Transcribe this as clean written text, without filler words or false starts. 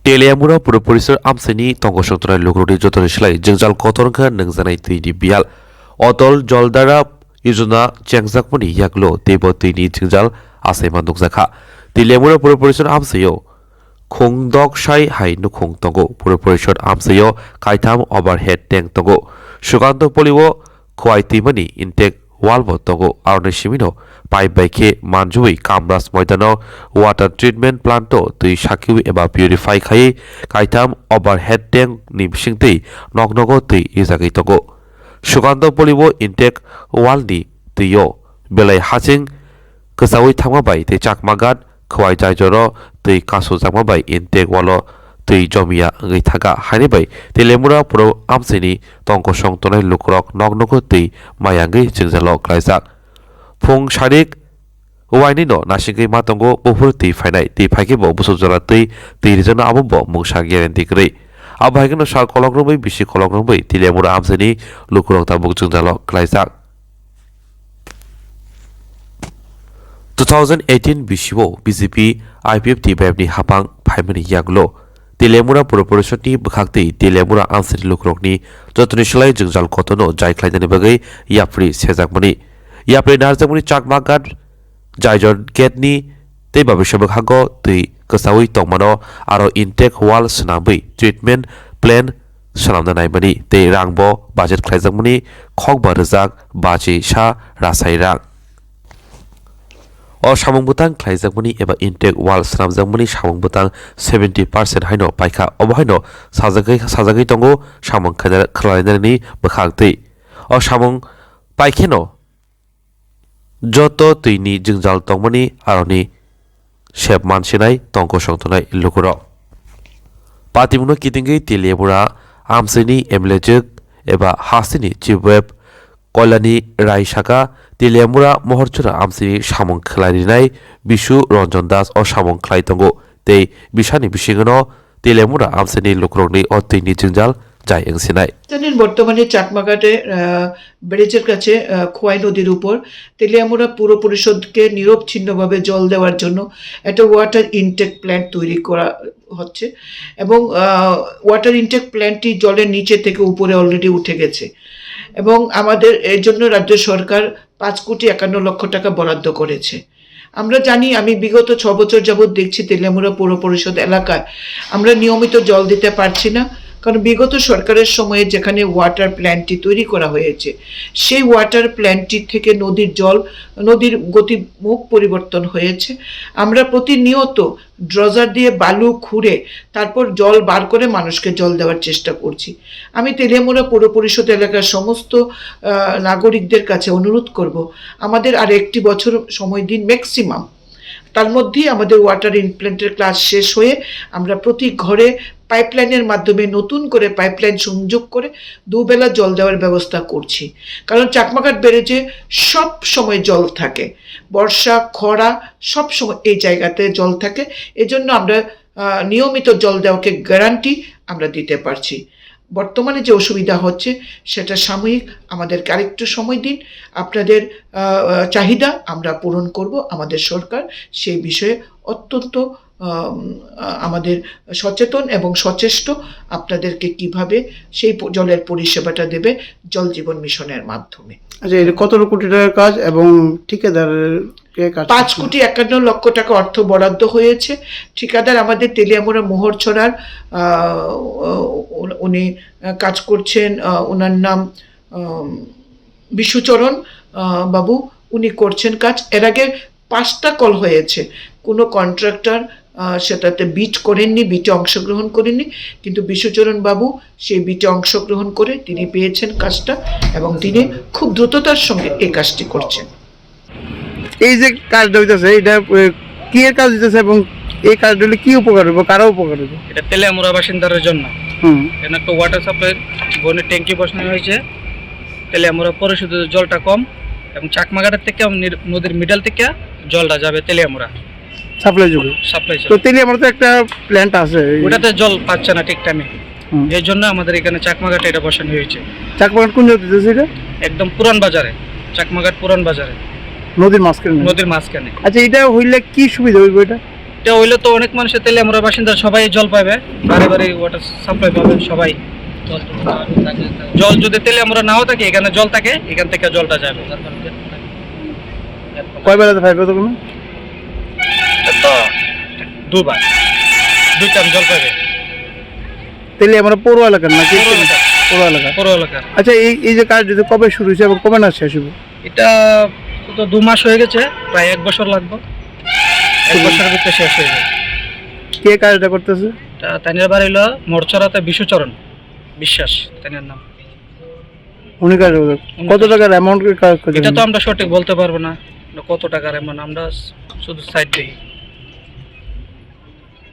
टेलियामुरा पुर परिसर आमसेनी तंगसंतनाय लुग्रुनि जतन सिलाय जोंजाल कतरखा नोंजानाय दैनि बियाल अतल जलदारा योजना चेंगजाकमनि यागलो देब दैनि जोंजाल आसायमा नुकजाखा टेलियामुरा पुर परिसर आमसेयो खुंदकसाय हाय नुखुं तंगो पुर परिसर आमसेयो कायथाम ओभारहेड टैंक तंगो सुकांत पलिवो खवायतिमनि इनटेक वाल्व तंगो आरने सिमिनो पाइप बाइके मानजुई कामराज मैदानो वाटर ट्रिटमेंट प्लांटो दै साकिउ एबा प्यूरिफाई खायै कायथाम ओभारहेड टैंक नि बिसिंतै नगनगो दै इजागै तंगो सुकांत पलिवो इनटेक वालनि दैयो बेलाय हासिं गोसावै थांमाबाय दै चाकमागात खवाय जायजरो दै कासु जाकमाबाय इनटेक वालो दै जमिया गैथागा हानिबाय तेलेमुरा पुरो आमसेनि तंकसं तनाय लुक्रक नगनगो दै मायांगै जोंजालो क्लाइजाक फुं सारिक वाइनिनो नासिंगै मातंगो बहुर दै फायनाय दै फायकेबो बुसुजरा दै रिजना आबो मुंसा गेरेन्टि गरै आबायगनो सार कलग्रबै बिसि कलग्रबै तेलेमुरा आमसेनि लुक्रक ताबुक जोंजालो क्लाइजाक 2018 बिसिवो बीजेपी आईपीएफ टिबेबनि हापां फाइमनि यागलो तेलेमुरा पुर परिषदनि बखाक्ति तेलेमुरा आमसेनि लुक्रकनि जतनि सिलाय जोंजाल कतनो जायख्लायनायनि बागै याफ्रि सेजाकमनि याफ्रि नारजाकमनि चाकमागात जायजन गेटनि दै बाबिसबक हागो दै गोसावै तंमानो आरो इनटेक वाल सनाबै ट्रिटमेंट प्लान सनामना नायमनि दै रांबो बाजेट ख्लायजाकमनि खगबा रजाक बाजि सा रासाय रां और सामुंबुतां ख्लायजाकमनि एबा इनटेक वाल सनामजाकमनि सामुंबुतां 70% हायनो पाइखा अबहायनो साजागै तंगो सामुं खलायनायनि बखाक्ति और सामुं पाइखेनो जतो दैनि जोंजाल तंमनि आरोनि शेप मानसिनाय तंको संतनाय लुकुरो पातिमुनो कितिंगै तेलियामुरा आमसेनि एमलेजक एबा हासिनि चिवेब कल्याणी रायसाका तेलियामुरा महरचुरा आमसेनि सामुं खलायनाय बिशु रंजन दास और सामुं खलाय तंगो दै बिसानि बिसिगनो तेलियामुरा आमसेनि लुकुरनि अदैनि जोंजाल जाय एंसिनाय জানেন বর্তমানে চাকমাঘাটে ব্রিজের কাছে খোয়াই নদীর উপর তেলিয়ামুড়া পৌর পরিষদকে নিরবচ্ছিন্নভাবে জল দেওয়ার জন্য একটা ওয়াটার ইনটেক প্ল্যান্ট তৈরি করা হচ্ছে এবং ওয়াটার ইনটেক প্ল্যান্টটি জলের নিচে থেকে উপরে অলরেডি উঠে গেছে এবং আমাদের এর জন্য রাজ্য সরকার 5,51,00,000 টাকা বরাদ্দ করেছে। আমরা জানি আমি বিগত 6 বছর যাবত দেখছি তেলিয়ামুড়া পৌর পরিষদ এলাকায় আমরা নিয়মিত জল দিতে পারছি না কারণ বিগত সরকারের সময়ে যেখানে ওয়াটার প্ল্যান্টটি তৈরি করা হয়েছে সেই ওয়াটার প্ল্যান্টটি থেকে নদীর গতিমুখ পরিবর্তন হয়েছে আমরা প্রতিনিয়ত ড্রজার দিয়ে বালু খুঁড়ে তারপর জল বার করে মানুষকে জল দেওয়ার চেষ্টা করছি আমি তেলিয়ামুড়া পৌর পরিষদ এলাকার সমস্ত নাগরিকদের কাছে অনুরোধ করব আমাদের আর একটি বছর সময় দিন ম্যাক্সিমাম তার মধ্যেই আমাদের ওয়াটার ইনপ্ল্যান্টের কাজ শেষ হয়ে আমরা প্রতি ঘরে পাইপলাইনের মাধ্যমে নতুন করে পাইপলাইন সংযোগ করে দুবেলা জল দেওয়ার ব্যবস্থা করছি কারণ চাকমাঘাট ব্যারেজে সব সময় জল থাকে বর্ষা খরা সব সময় এই জায়গাতে জল থাকে এজন্য আমরা নিয়মিত জল দেওয়াকে গ্যারান্টি আমরা দিতে পারছি বর্তমানে যে অসুবিধা হচ্ছে সেটা সাময়িক আমাদেরকে আরেকটু সময় দিন আপনাদের চাহিদা আমরা পূরণ করব আমাদের সরকার সেই বিষয়ে অত্যন্ত আমাদের সচেতন এবং সচেষ্ট আপনাদেরকে কিভাবে সেই জলের পরিষেবাটা দেবে জল জীবন মিশনের মাধ্যমে আচ্ছা এর কত কোটি টাকার কাজ এবং ঠিকাদারকে কাজ 5,51,00,000 টাকা অর্থ বরাদ্দ হয়েছে ঠিকাদার আমাদের তেলিয়ামুড়া মোহরছড়ার উনি কাজ করছেন ওনার নাম বিশ্বচরণ বাবু উনি করছেন কাজ এর আগে 5টা কল হয়েছে কোনো কন্ট্রাক্টর সেটাতে বিটে অংশগ্রহণ করেননি কিন্তু বিশ্বচরণ বাবু সেই বিটে অংশগ্রহণ করে তিনি পেয়েছেন কাজটা এবং তিনি খুব দ্রুততার সঙ্গে এই কাজটি করছেন এই যে কাজটা হইতেছে এটা কি এর কাজ হইতেছে এবং এই কাজটা হলে কি উপকার হবে কারো উপকার হবে এটা তেলিয়ামুড়া বাসিন্দাদের জন্য এখানে একটা ওয়াটার সাপ্লাই বনের ট্যাঙ্কি বসানো হয়েছে তেলিয়ামুড়া পরিশোধিত জলটা কম এবং চাকমাঘাটের থেকে নদীর মিডল থেকে জলটা যাবে তেলিয়ামুড়া সাপ্লাই যোগে তো তেলিয়ামুড়াতে একটা প্ল্যান্ট আছে ওটাতে জল পাচ্ছে না ঠিক টাইমে এই জন্য আমাদের এখানে চাকমাঘাটে এটা বসানো হয়েছে চাকমাঘাট কোন জায়গাতে এটা একদম পুরান বাজারে চাকমাঘাট পুরান বাজারে নদীর মাঝখানে আচ্ছা এটা হইলে কি সুবিধা হইবে এটা এটা হইলে তো অনেক মানুষের তেলিয়ামুড়া বাসিন্দা সবাই জল পাবে, বারে বারে ওয়াটার সাপ্লাই পাবে সবাই। জল যদি তেলিয়ামুড়া নাও থাকে, এখানে জল থাকে, এখান থেকে জলটা যাবে। কয় বেলাতে পাইবে তো কোনো তো দুবার 2 টাইম জল পাবে তেলে আমরা পৌর এলাকার নাকি পৌর এলাকা? পুরো এলাকার। আচ্ছা, এই যে কাজ যদি কবে শুরু হয়েছে এবং কবে না শেষ হবে? এটা তো 2 মাস হয়ে গেছে, প্রায় 1 বছর লাগবে, 1 বছরের ভিতরে শেষ হয়ে যাবে। কে কাজটা করতেছে? তানিয়ার বাড়ি হলো মোরচরাতে বিশ্বচরণ বিশ্বাস, তানিয়ার নাম। উনি কাজ করবে। কত টাকার অ্যামাউন্ট কাজ করছে? এটা তো আমরা সঠিক বলতে পারবো না কত টাকার, এমন আমরা শুধু সাইড দেখি।